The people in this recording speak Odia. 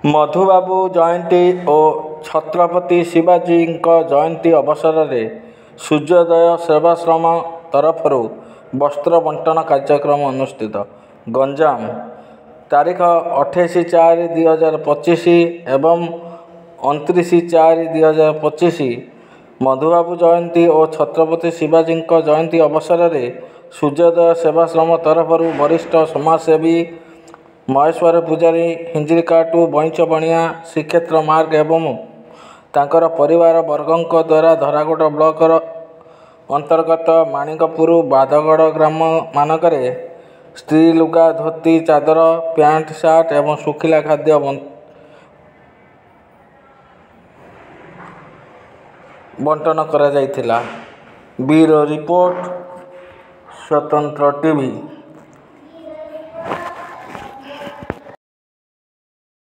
ମଧୁବାବୁ ଜୟନ୍ତୀ ଓ ଛତ୍ରପତି ଶିବାଜୀଙ୍କ ଜୟନ୍ତୀ ଅବସରରେ ସୂର୍ଯ୍ୟୋଦୟ ସେବାଶ୍ରମ ତରଫରୁ ବସ୍ତ୍ର ବଣ୍ଟନ କାର୍ଯ୍ୟକ୍ରମ ଅନୁଷ୍ଠିତ। ଗଞ୍ଜାମ ତାରିଖ 28/4/2025 ଏବଂ 29/4/2025 ମଧୁବାବୁ ଜୟନ୍ତୀ ଓ ଛତ୍ରପତି ଶିବାଜୀଙ୍କ ଜୟନ୍ତୀ ଅବସରରେ ସୂର୍ଯ୍ୟୋଦୟ ସେବାଶ୍ରମ ତରଫରୁ ବରିଷ୍ଠ ସମାଜସେବୀ ମହେଶ୍ୱର ପୂଜାରୀ, ହିଞ୍ଜିଳିକାଟୁ ବଇଁଚ ବଣିଆ, ଶ୍ରୀକ୍ଷେତ୍ର ମାର୍ଗ ଏବଂ ତାଙ୍କର ପରିବାର ବର୍ଗଙ୍କ ଦ୍ୱାରା ଧରାକୋଟ ବ୍ଲକ ଅନ୍ତର୍ଗତ ମାଣିକପୁର ବାଦଗଡ଼ ଗ୍ରାମମାନଙ୍କରେ ସ୍ତ୍ରୀ ଲୁଗା, ଧୋତି, ଚାଦର, ପ୍ୟାଣ୍ଟ, ସାର୍ଟ ଏବଂ ଶୁଖିଲା ଖାଦ୍ୟ ବଣ୍ଟନ କରାଯାଇଥିଲା। ବ୍ୟୁରୋ ରିପୋର୍ଟ, ସ୍ୱତନ୍ତ୍ର ଟିଭି।